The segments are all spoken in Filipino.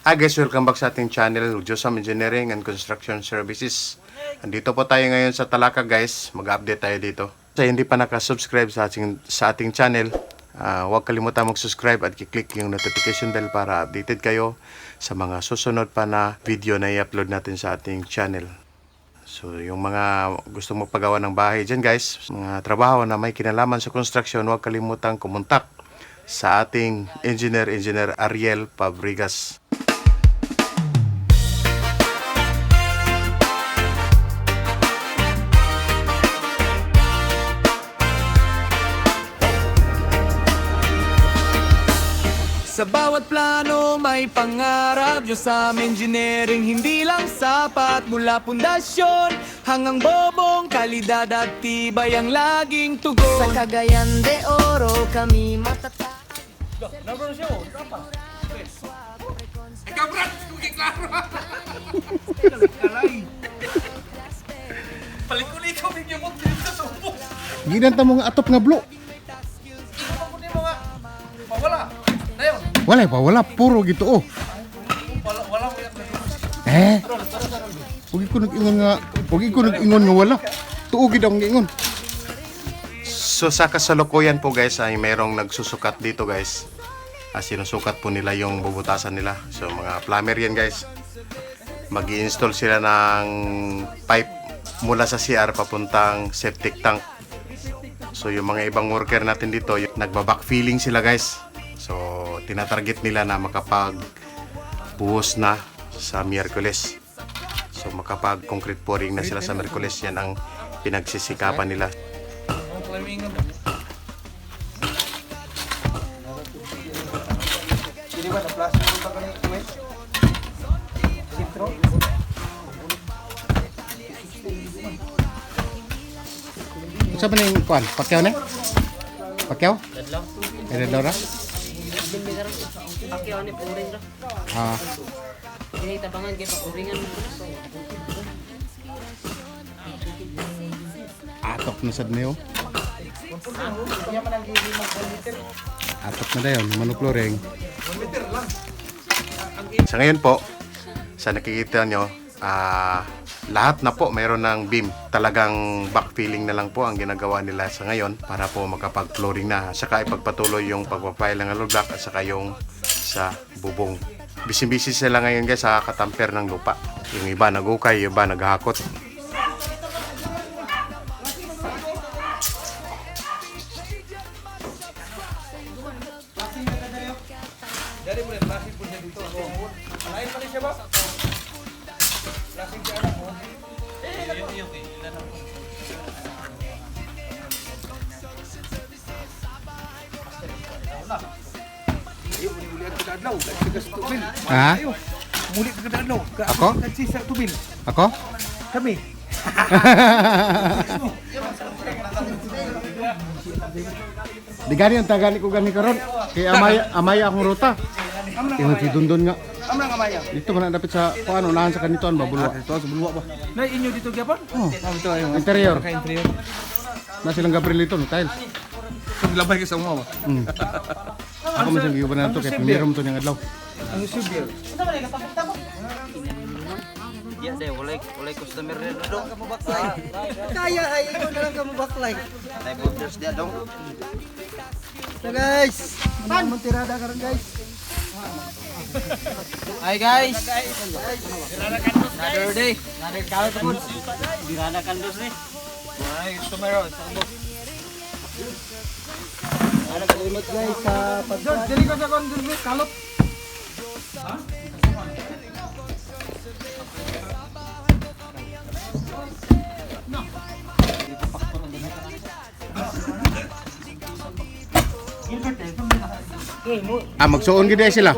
Hi guys, welcome back sa ating channel, Josam Engineering and Construction Services. Andito po tayo ngayon sa Talaca guys, mag-update tayo dito. Sa hindi pa nakasubscribe sa ating channel, huwag kalimutan mag-subscribe at i-click yung notification bell para updated kayo sa mga susunod pa na video na i-upload natin sa ating channel. So yung mga gustong magpagawa ng bahay dyan guys, mga trabaho na may kinalaman sa construction, huwag kalimutan kumontak sa ating Engineer Ariel Fabregas. Sa bawat plano may pangarap, Josam Engineering hindi lang sapat. Mula pundasyon hanggang bobong, kalidad at tibay ang laging tugon. Sa Cagayan de Oro kami matatag. Palikuli-ikaw bigyan mo dito sa ubos. Ginanta mo nga atop nga blo. Ikaw mo nga. Mawala. Dayon. Wala, puro gitu oh. Wala mo yan. Huwag ko nag-ingon nga wala. Tuugid akong ingon. So sa kasalukuyan po guys ay mayroong nagsusukat dito guys. Sinusukat po nila yung bubutasan nila. So mga plumber yan guys. Mag-i-install sila ng pipe mula sa CR papuntang septic tank. So yung mga ibang worker natin dito, nagba-backfilling sila guys. So tinatarget nila na makapag-buhos na sa Miyerkules. So makapag-concrete pouring na sila sa Miyerkules. Yan ang pinagsisikapan nila. Sa ba na yung kuan? Pakyaw na? Pakyaw? Dadlaw ra? Pakyaw ni puring ra. Kini tabangan kay papuringan mo. Atok na sad niyo. Atok na dayon, manuploring. Sa ngayon po, sa nakikita nyo, lahat na po mayroon ng beam. Talagang backfilling na lang po ang ginagawa nila sa ngayon para po makapag-flooring na. Saka ipagpatuloy yung pagpapile ng hollow block at saka yung sa bubong. Busy-busy sila ngayon guys sa katamper ng lupa. Yung iba nagukay, yung iba naghahakot. Dari mo rin, lasing po niya dito. Alayin pa rin siya ba? Lasing siya anak mo. Ha? Muli ka kadalaw. Ako? Kagsisa tubil. Ako? Kami. Di gani ang tagali ko gani karon. Kay amaya akong ruta. Ingon si Dundon nga. Amra nga maya. Dito man dapat sa kuan unahan sa kanituan ba bulwa. Ito sa bulwa ba. Na inyo dito gyapon? Oh, Ito ayo. interior. Interior. Na silang Gabriel ito no tiles. Paglabay ka sa umawa. Ako man siyang giuban na to kay primero mo to niyang adlaw. Ang subil. Iya deh, walay customer rin do. Kaya ay ikaw na lang ka mabaklay. Tay borders dia dong. So guys, ano tirada karon guys? Hi guys. Another day. Another count po. Birada kandos ni. Ay, tomorrow. Salamat guys sa pagdod. Dili ko sa kondol kalot. Magsuon gid sila.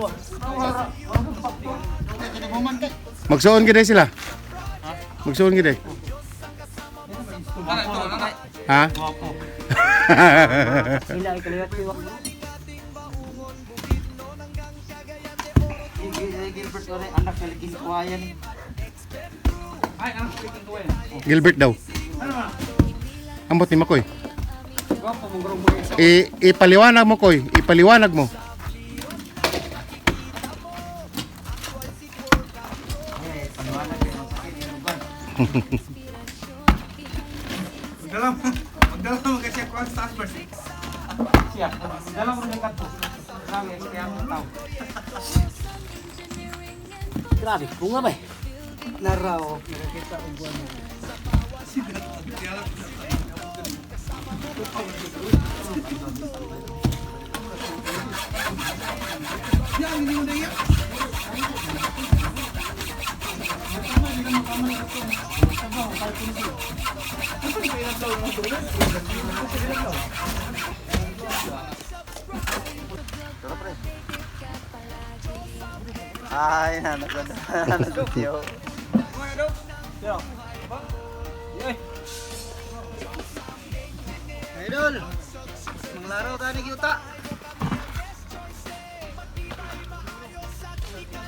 Magsuon gid sila. Magsuon gid. Ha? Sila ay kaliwat liwak. Gilbert ore anak kaligin kuwayan ni. Ay, ang speaking ko yan. Gilbert daw. Ambot ni Makoy. Gwapo mong grong mo isa. Ipaliwanag mo, Koy. Ipaliwanag mo. Magdala mo kasi ako ang customers. Siya, magdala mo ng kato. Sabi, kaya mo tao. Grabe, bunga ba eh? Naraw, nakakita ang buwan mo. Ay, nanagot. Nanagot yo. Idol, manglaro tayo ni Yuta.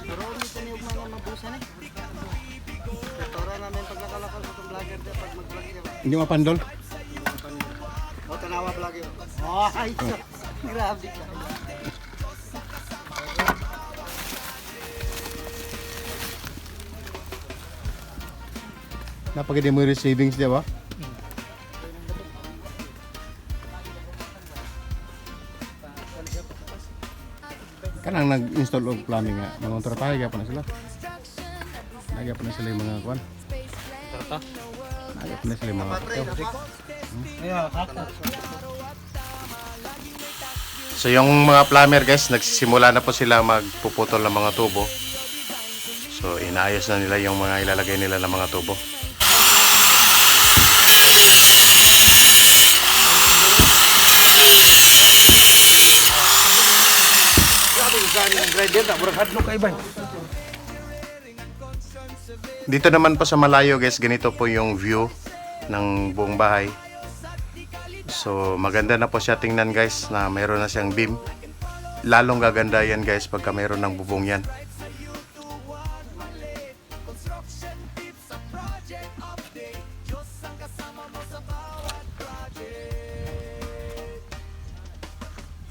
Turuan mo sa niyog mga mabusan eh. Turuan namin pag nakalakal sa itong vlogger dyan, pag mag-vlog ka ba? Hindi mapandol. O, tanawa vlogger. Oh, ay, grabe ka. Napaganda mo yung savings di ba? Kanang nag-install og plumbing nga. Mga kontratahe kaya pa na sila. Nagya pa na sila yung mga kwan. Nagya pa na sila yung mga So yung mga plumber guys, nagsisimula na po sila magpuputol ng mga tubo. So inaayos na nila yung mga ilalagay nila ng mga tubo. Dito naman po sa malayo guys, ganito po yung view ng buong bahay. So maganda na po siya tingnan guys na mayroon na siyang beam. Lalong gaganda yan guys pagka mayroon ng bubong yan.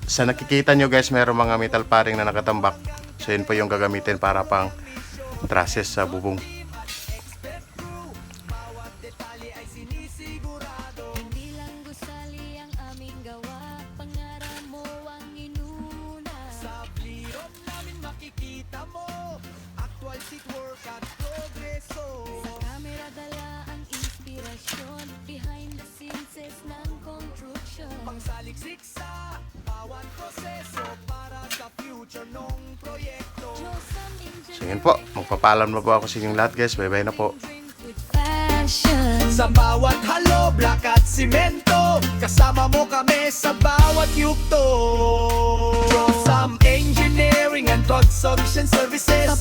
Sa nakikita nyo guys, mayroong mga metal paring na nakatambak. So yun po yung gagamitin para pang trusses sa bubong. Hindi lang gusali ang aming gawa, pangarap mo ang inuna. Sa plirot namin makikita mo, actual seat work at progreso. Sa camera dala ang inspirasyon, behind the scenes ng construction. Pangsaliksik sa bawat proseso para sa future nung proyekto. So yun po, magpapaalam na po ako sa inyong lahat guys. Bye bye na po. Sa bawat halo, block at simento, kasama mo kami sa bawat yugto. From engineering and construction services,